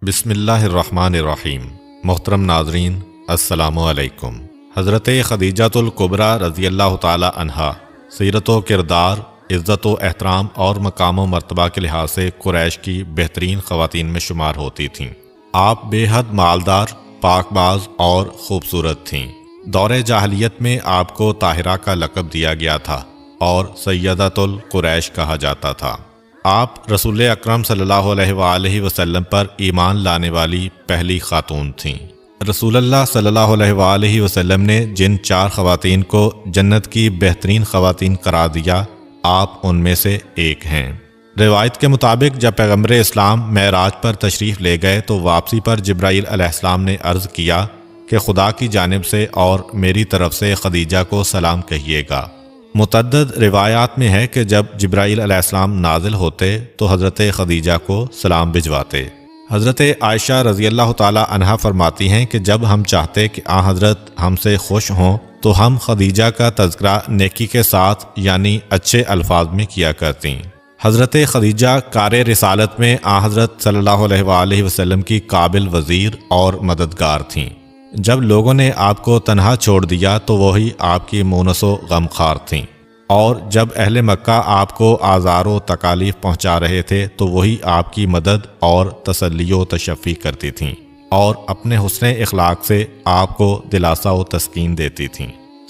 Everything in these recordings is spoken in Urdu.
بسم اللہ الرحمن الرحیم۔ محترم ناظرین، السلام علیکم۔ حضرت خدیجۃ الکبریٰ رضی اللہ تعالی عنہا سیرت و کردار، عزت و احترام اور مقام و مرتبہ کے لحاظ سے قریش کی بہترین خواتین میں شمار ہوتی تھیں۔ آپ بے حد مالدار، پاک باز اور خوبصورت تھیں۔ دور جاہلیت میں آپ کو طاہرہ کا لقب دیا گیا تھا اور سیدۃ القریش کہا جاتا تھا۔ آپ رسول اکرم صلی اللہ علیہ وآلہ وسلم پر ایمان لانے والی پہلی خاتون تھیں۔ رسول اللہ صلی اللہ علیہ وآلہ وسلم نے جن 4 خواتین کو جنت کی بہترین خواتین قرار دیا، آپ ان میں سے ایک ہیں۔ روایت کے مطابق جب پیغمبر اسلام معراج پر تشریف لے گئے تو واپسی پر جبرائیل علیہ السلام نے عرض کیا کہ خدا کی جانب سے اور میری طرف سے خدیجہ کو سلام کہیے گا۔ متعدد روایات میں ہے کہ جب جبرائیل علیہ السلام نازل ہوتے تو حضرت خدیجہ کو سلام بھجواتے۔ حضرت عائشہ رضی اللہ تعالی عنہا فرماتی ہیں کہ جب ہم چاہتے کہ حضرت ہم سے خوش ہوں تو ہم خدیجہ کا تذکرہ نیکی کے ساتھ یعنی اچھے الفاظ میں کیا کرتیں۔ حضرت خدیجہ کار رسالت میں حضرت صلی اللہ علیہ وآلہ وسلم کی قابل وزیر اور مددگار تھیں۔ جب لوگوں نے آپ کو تنہا چھوڑ دیا تو وہی آپ کی مونس و غمخوار تھیں، اور جب اہل مکہ آپ کو آزار و تکالیف پہنچا رہے تھے تو وہی آپ کی مدد اور تسلی و تشفی کرتی تھیں، اور اپنے حسن اخلاق سے آپ کو دلاسا و تسکین دیتی تھیں۔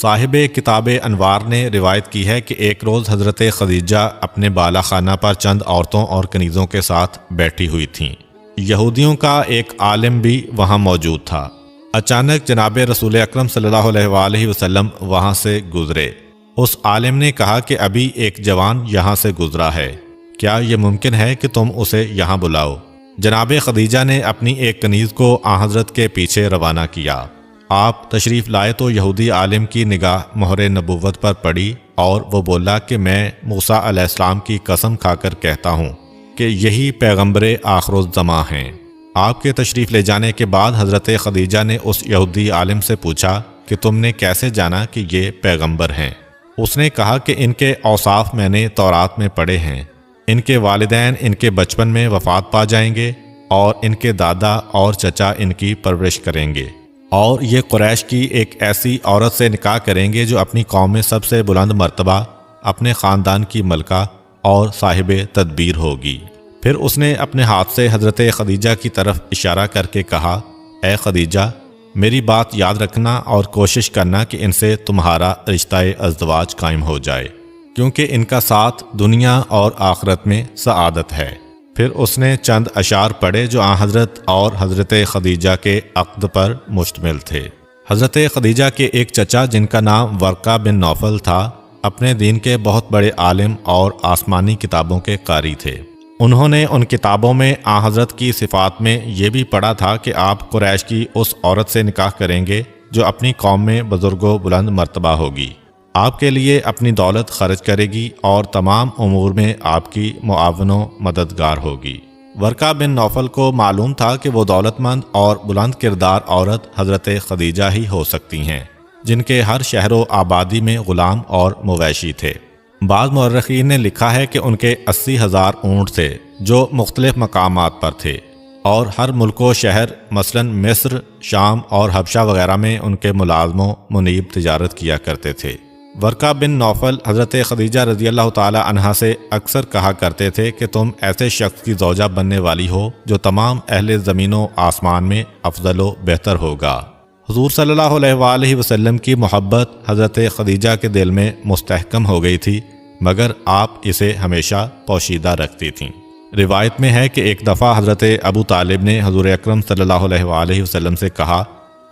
صاحب کتاب انوار نے روایت کی ہے کہ ایک روز حضرت خدیجہ اپنے بالا خانہ پر چند عورتوں اور کنیزوں کے ساتھ بیٹھی ہوئی تھیں۔ یہودیوں کا ایک عالم بھی وہاں موجود تھا۔ اچانک جناب رسول اکرم صلی اللہ علیہ وآلہ وسلم وہاں سے گزرے۔ اس عالم نے کہا کہ ابھی ایک جوان یہاں سے گزرا ہے، کیا یہ ممکن ہے کہ تم اسے یہاں بلاؤ؟ جناب خدیجہ نے اپنی ایک کنیز کو حضرت کے پیچھے روانہ کیا۔ آپ تشریف لائے تو یہودی عالم کی نگاہ مہر نبوت پر پڑی اور وہ بولا کہ میں موسیٰ علیہ السلام کی قسم کھا کر کہتا ہوں کہ یہی پیغمبر آخر الزماں ہیں۔ آپ کے تشریف لے جانے کے بعد حضرت خدیجہ نے اس یہودی عالم سے پوچھا کہ تم نے کیسے جانا کہ یہ پیغمبر ہیں؟ اس نے کہا کہ ان کے اوصاف میں نے تورات میں پڑھے ہیں، ان کے والدین ان کے بچپن میں وفات پا جائیں گے اور ان کے دادا اور چچا ان کی پرورش کریں گے، اور یہ قریش کی ایک ایسی عورت سے نکاح کریں گے جو اپنی قوم میں سب سے بلند مرتبہ، اپنے خاندان کی ملکہ اور صاحب تدبیر ہوگی۔ پھر اس نے اپنے ہاتھ سے حضرت خدیجہ کی طرف اشارہ کر کے کہا، اے خدیجہ، میری بات یاد رکھنا اور کوشش کرنا کہ ان سے تمہارا رشتہ ازدواج قائم ہو جائے، کیونکہ ان کا ساتھ دنیا اور آخرت میں سعادت ہے۔ پھر اس نے چند اشعار پڑھے جو حضرت اور حضرت خدیجہ کے عقد پر مشتمل تھے۔ حضرت خدیجہ کے ایک چچا جن کا نام ورقہ بن نوفل تھا، اپنے دین کے بہت بڑے عالم اور آسمانی کتابوں کے قاری تھے۔ انہوں نے ان کتابوں میں حضرت کی صفات میں یہ بھی پڑھا تھا کہ آپ قریش کی اس عورت سے نکاح کریں گے جو اپنی قوم میں بزرگ و بلند مرتبہ ہوگی، آپ کے لیے اپنی دولت خرچ کرے گی اور تمام امور میں آپ کی معاون و مددگار ہوگی۔ ورقہ بن نوفل کو معلوم تھا کہ وہ دولت مند اور بلند کردار عورت حضرت خدیجہ ہی ہو سکتی ہیں، جن کے ہر شہر و آبادی میں غلام اور مویشی تھے۔ بعض مورخین نے لکھا ہے کہ ان کے 80,000 اونٹ تھے جو مختلف مقامات پر تھے، اور ہر ملک و شہر مثلا مصر، شام اور حبشہ وغیرہ میں ان کے ملازم و منیب تجارت کیا کرتے تھے۔ ورقہ بن نوفل حضرت خدیجہ رضی اللہ تعالی عنہا سے اکثر کہا کرتے تھے کہ تم ایسے شخص کی زوجہ بننے والی ہو جو تمام اہل زمین و آسمان میں افضل و بہتر ہوگا۔ حضور صلی اللہ علیہ وآلہ وسلم کی محبت حضرت خدیجہ کے دل میں مستحکم ہو گئی تھی، مگر آپ اسے ہمیشہ پوشیدہ رکھتی تھیں۔ روایت میں ہے کہ ایک دفعہ حضرت ابو طالب نے حضور اکرم صلی اللہ علیہ وآلہ وسلم سے کہا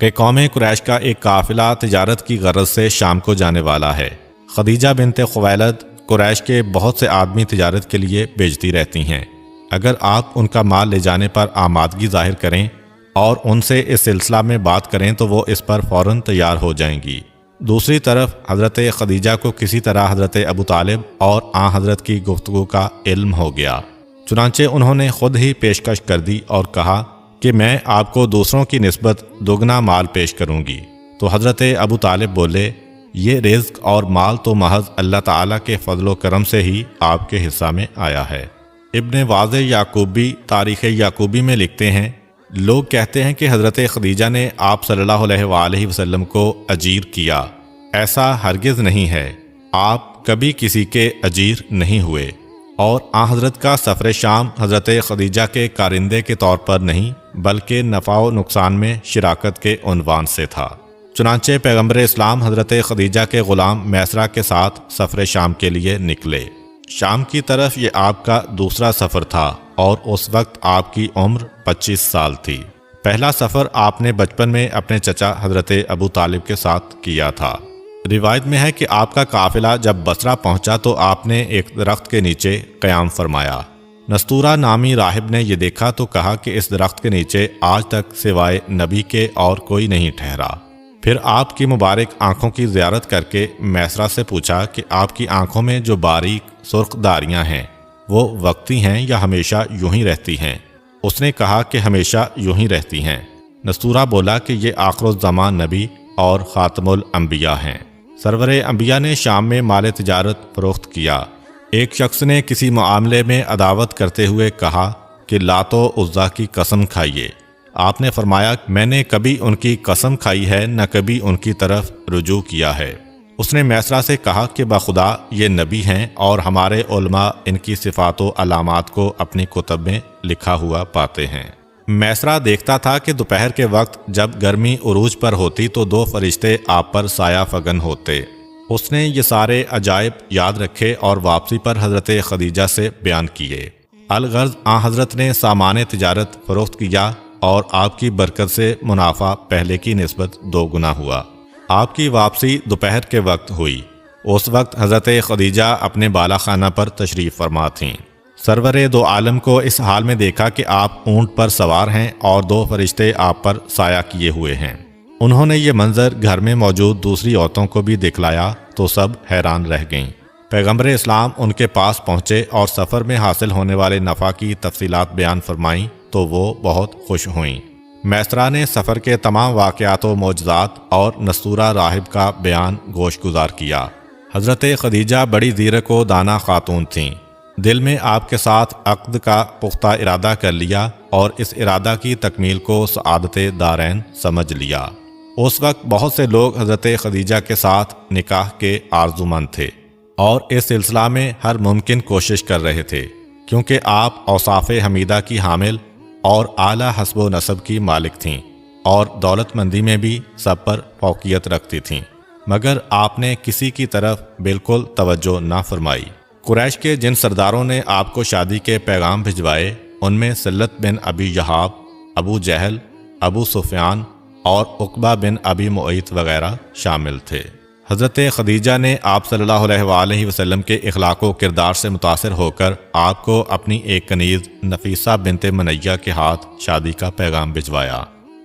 کہ قوم قریش کا ایک قافلہ تجارت کی غرض سے شام کو جانے والا ہے۔ خدیجہ بنت خویلد قریش کے بہت سے آدمی تجارت کے لیے بھیجتی رہتی ہیں، اگر آپ ان کا مال لے جانے پر آمادگی ظاہر کریں اور ان سے اس سلسلہ میں بات کریں تو وہ اس پر فوراً تیار ہو جائیں گی۔ دوسری طرف حضرت خدیجہ کو کسی طرح حضرت ابو طالب اور حضرت کی گفتگو کا علم ہو گیا، چنانچہ انہوں نے خود ہی پیشکش کر دی اور کہا کہ میں آپ کو دوسروں کی نسبت دگنا مال پیش کروں گی۔ تو حضرت ابو طالب بولے، یہ رزق اور مال تو محض اللہ تعالیٰ کے فضل و کرم سے ہی آپ کے حصہ میں آیا ہے۔ ابن واضح یعقوبی تاریخ یعقوبی میں لکھتے ہیں لوگ کہتے ہیں کہ حضرت خدیجہ نے آپ صلی اللہ علیہ وآلہ وسلم کو اجیر کیا۔ ایسا ہرگز نہیں ہے، آپ کبھی کسی کے اجیر نہیں ہوئے، اور آن حضرت کا سفر شام حضرت خدیجہ کے کارندے کے طور پر نہیں بلکہ نفع و نقصان میں شراکت کے عنوان سے تھا۔ چنانچہ پیغمبر اسلام حضرت خدیجہ کے غلام میسرہ کے ساتھ سفر شام کے لیے نکلے۔ شام کی طرف یہ آپ کا دوسرا سفر تھا اور اس وقت آپ کی عمر 25 سال تھی۔ پہلا سفر آپ نے بچپن میں اپنے چچا حضرت ابو طالب کے ساتھ کیا تھا۔ روایت میں ہے کہ آپ کا قافلہ جب بصرہ پہنچا تو آپ نے ایک درخت کے نیچے قیام فرمایا۔ نستورہ نامی راہب نے یہ دیکھا تو کہا کہ اس درخت کے نیچے آج تک سوائے نبی کے اور کوئی نہیں ٹھہرا۔ پھر آپ کی مبارک آنکھوں کی زیارت کر کے میسرہ سے پوچھا کہ آپ کی آنکھوں میں جو باریک سرخ داریاں ہیں وہ وقتی ہیں یا ہمیشہ یوں ہی رہتی ہیں؟ اس نے کہا کہ ہمیشہ یوں ہی رہتی ہیں۔ نستورہ بولا کہ یہ آخر الزمان نبی اور خاتم الانبیاء ہیں۔ سرور انبیاء نے شام میں مال تجارت فروخت کیا۔ ایک شخص نے کسی معاملے میں عداوت کرتے ہوئے کہا کہ لات و عزیٰ کی قسم کھائیے۔ آپ نے فرمایا میں نے کبھی ان کی قسم کھائی ہے نہ کبھی ان کی طرف رجوع کیا ہے۔ اس نے میسرہ سے کہا کہ بخدا یہ نبی ہیں اور ہمارے علماء ان کی صفات و علامات کو اپنی کتب میں لکھا ہوا پاتے ہیں۔ میسرہ دیکھتا تھا کہ دوپہر کے وقت جب گرمی عروج پر ہوتی تو 2 فرشتے آپ پر سایہ فگن ہوتے۔ اس نے یہ سارے عجائب یاد رکھے اور واپسی پر حضرت خدیجہ سے بیان کیے۔ الغرض آن حضرت نے سامان تجارت فروخت کیا اور آپ کی برکت سے منافع پہلے کی نسبت 2 گنا ہوا۔ آپ کی واپسی دوپہر کے وقت ہوئی۔ اس وقت حضرت خدیجہ اپنے بالا خانہ پر تشریف فرما تھیں۔ سرور دو عالم کو اس حال میں دیکھا کہ آپ اونٹ پر سوار ہیں اور 2 فرشتے آپ پر سایہ کیے ہوئے ہیں۔ انہوں نے یہ منظر گھر میں موجود دوسری عورتوں کو بھی دکھلایا تو سب حیران رہ گئیں۔ پیغمبر اسلام ان کے پاس پہنچے اور سفر میں حاصل ہونے والے نفع کی تفصیلات بیان فرمائیں تو وہ بہت خوش ہوئیں۔ میسرہ نے سفر کے تمام واقعات و معجزات اور نستورہ راہب کا بیان گوش گزار کیا۔ حضرت خدیجہ بڑی زیرک و دانا خاتون تھیں۔ دل میں آپ کے ساتھ عقد کا پختہ ارادہ کر لیا اور اس ارادہ کی تکمیل کو سعادت دارین سمجھ لیا۔ اس وقت بہت سے لوگ حضرت خدیجہ کے ساتھ نکاح کے آرزومند تھے اور اس سلسلہ میں ہر ممکن کوشش کر رہے تھے، کیونکہ آپ اوصاف حمیدہ کی حامل اور اعلیٰ حسب و نسب کی مالک تھیں اور دولت مندی میں بھی سب پر فوقیت رکھتی تھیں، مگر آپ نے کسی کی طرف بالکل توجہ نہ فرمائی۔ قریش کے جن سرداروں نے آپ کو شادی کے پیغام بھجوائے ان میں سلت بن ابی یحاب، ابو جہل، ابو سفیان اور عقبہ بن ابی معیط وغیرہ شامل تھے۔ حضرت خدیجہ نے آپ صلی اللہ علیہ وآلہ وسلم کے اخلاق و کردار سے متاثر ہو کر آپ کو اپنی ایک کنیز نفیسہ بنت منیہ کے ہاتھ شادی کا پیغام بھجوایا۔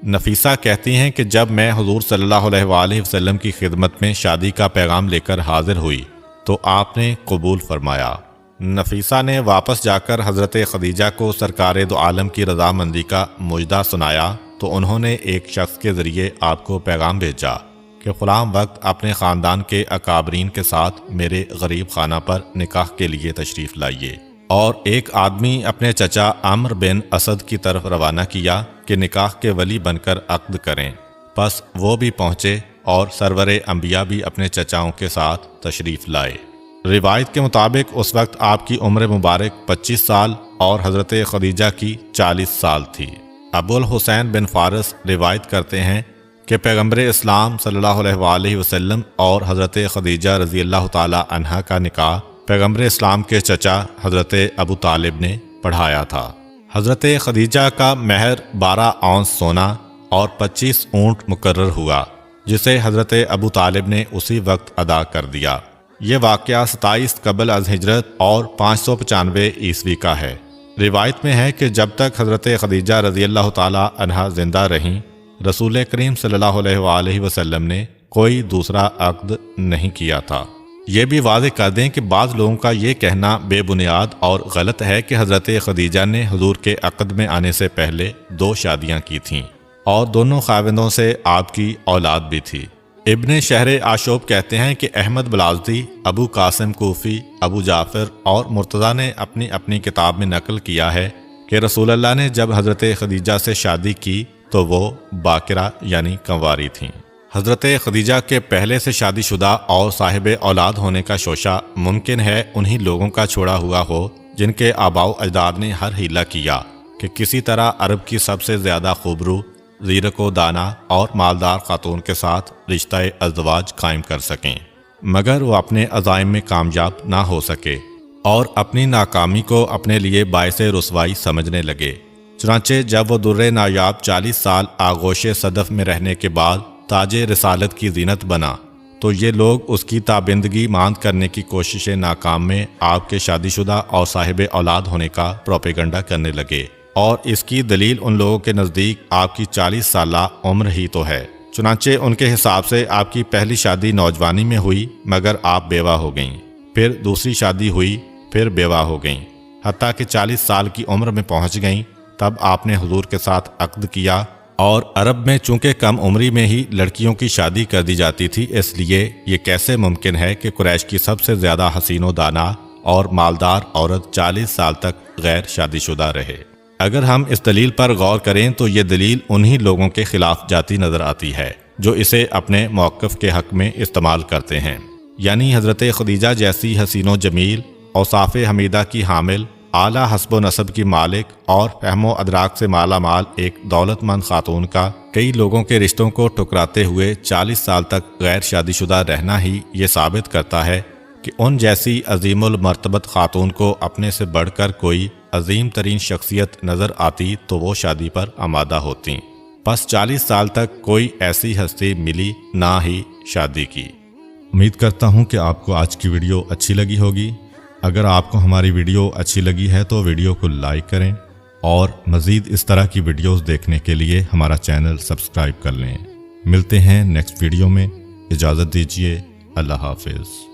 نفیسہ کہتی ہیں کہ جب میں حضور صلی اللہ علیہ وآلہ وسلم کی خدمت میں شادی کا پیغام لے کر حاضر ہوئی تو آپ نے قبول فرمایا۔ نفیسہ نے واپس جا کر حضرت خدیجہ کو سرکار دو عالم کی رضامندی کا مجدہ سنایا تو انہوں نے ایک شخص کے ذریعے آپ کو پیغام بھیجا کہ فلاں وقت اپنے خاندان کے اکابرین کے ساتھ میرے غریب خانہ پر نکاح کے لیے تشریف لائیے، اور ایک آدمی اپنے چچا عمرو بن اسد کی طرف روانہ کیا کہ نکاح کے ولی بن کر عقد کریں۔ پس وہ بھی پہنچے اور سرور انبیاء بھی اپنے چچاؤں کے ساتھ تشریف لائے۔ روایت کے مطابق اس وقت آپ کی عمر مبارک 25 سال اور حضرت خدیجہ کی 40 سال تھی۔ ابو الحسین بن فارس روایت کرتے ہیں کہ پیغمبر اسلام صلی اللہ علیہ وآلہ وسلم اور حضرت خدیجہ رضی اللہ تعالی عنہا کا نکاح پیغمبر اسلام کے چچا حضرت ابو طالب نے پڑھایا تھا۔ حضرت خدیجہ کا مہر 12 اونس سونا اور 25 اونٹ مقرر ہوا، جسے حضرت ابو طالب نے اسی وقت ادا کر دیا۔ یہ واقعہ 27 قبل از ہجرت اور 595 عیسوی کا ہے۔ روایت میں ہے کہ جب تک حضرت خدیجہ رضی اللہ تعالی عنہا زندہ رہیں، رسول کریم صلی اللہ علیہ وآلہ وسلم نے کوئی دوسرا عقد نہیں کیا تھا۔ یہ بھی واضح کر دیں کہ بعض لوگوں کا یہ کہنا بے بنیاد اور غلط ہے کہ حضرت خدیجہ نے حضور کے عقد میں آنے سے پہلے 2 شادیاں کی تھیں اور دونوں خاوندوں سے آپ کی اولاد بھی تھی۔ ابن شہر آشوب کہتے ہیں کہ احمد بلازدی، ابو قاسم کوفی، ابو جعفر اور مرتضیٰ نے اپنی اپنی کتاب میں نقل کیا ہے کہ رسول اللہ نے جب حضرت خدیجہ سے شادی کی تو وہ باکرہ یعنی کنواری تھیں۔ حضرت خدیجہ کے پہلے سے شادی شدہ اور صاحب اولاد ہونے کا شوشہ ممکن ہے انہی لوگوں کا چھوڑا ہوا ہو جن کے آباء و اجداد نے ہر ہیلہ کیا کہ کسی طرح عرب کی سب سے زیادہ خوبرو، زیرک و دانا اور مالدار خاتون کے ساتھ رشتہ ازدواج قائم کر سکیں، مگر وہ اپنے عزائم میں کامیاب نہ ہو سکے اور اپنی ناکامی کو اپنے لیے باعث رسوائی سمجھنے لگے۔ چنانچہ جب وہ در نایاب 40 سال آغوش صدف میں رہنے کے بعد تاج رسالت کی زینت بنا تو یہ لوگ اس کی تابندگی ماند کرنے کی کوشش ناکام میں آپ کے شادی شدہ اور صاحب اولاد ہونے کا پروپیگنڈا کرنے لگے، اور اس کی دلیل ان لوگوں کے نزدیک آپ کی 40 سالہ عمر ہی تو ہے۔ چنانچہ ان کے حساب سے آپ کی پہلی شادی نوجوانی میں ہوئی مگر آپ بیوہ ہو گئیں، پھر دوسری شادی ہوئی، پھر بیوہ ہو گئیں، حتیٰ کہ 40 سال کی عمر میں پہنچ گئیں تب آپ نے حضور کے ساتھ عقد کیا۔ اور عرب میں چونکہ کم عمری میں ہی لڑکیوں کی شادی کر دی جاتی تھی، اس لیے یہ کیسے ممکن ہے کہ قریش کی سب سے زیادہ حسین و دانا اور مالدار عورت 40 سال تک غیر شادی شدہ رہے؟ اگر ہم اس دلیل پر غور کریں تو یہ دلیل انہی لوگوں کے خلاف جاتی نظر آتی ہے جو اسے اپنے موقف کے حق میں استعمال کرتے ہیں، یعنی حضرت خدیجہ جیسی حسین و جمیل، اوصاف حمیدہ کی حامل، اعلیٰ حسب و نسب کی مالک اور فہم و ادراک سے مالا مال ایک دولت مند خاتون کا کئی لوگوں کے رشتوں کو ٹھکراتے ہوئے 40 سال تک غیر شادی شدہ رہنا ہی یہ ثابت کرتا ہے کہ ان جیسی عظیم المرتبت خاتون کو اپنے سے بڑھ کر کوئی عظیم ترین شخصیت نظر آتی تو وہ شادی پر آمادہ ہوتیں۔ پس 40 سال تک کوئی ایسی ہستی ملی نہ ہی شادی کی۔ امید کرتا ہوں کہ آپ کو آج کی ویڈیو اچھی لگی ہوگی۔ اگر آپ کو ہماری ویڈیو اچھی لگی ہے تو ویڈیو کو لائک کریں اور مزید اس طرح کی ویڈیوز دیکھنے کے لیے ہمارا چینل سبسکرائب کر لیں۔ ملتے ہیں نیکسٹ ویڈیو میں، اجازت دیجیے، اللہ حافظ۔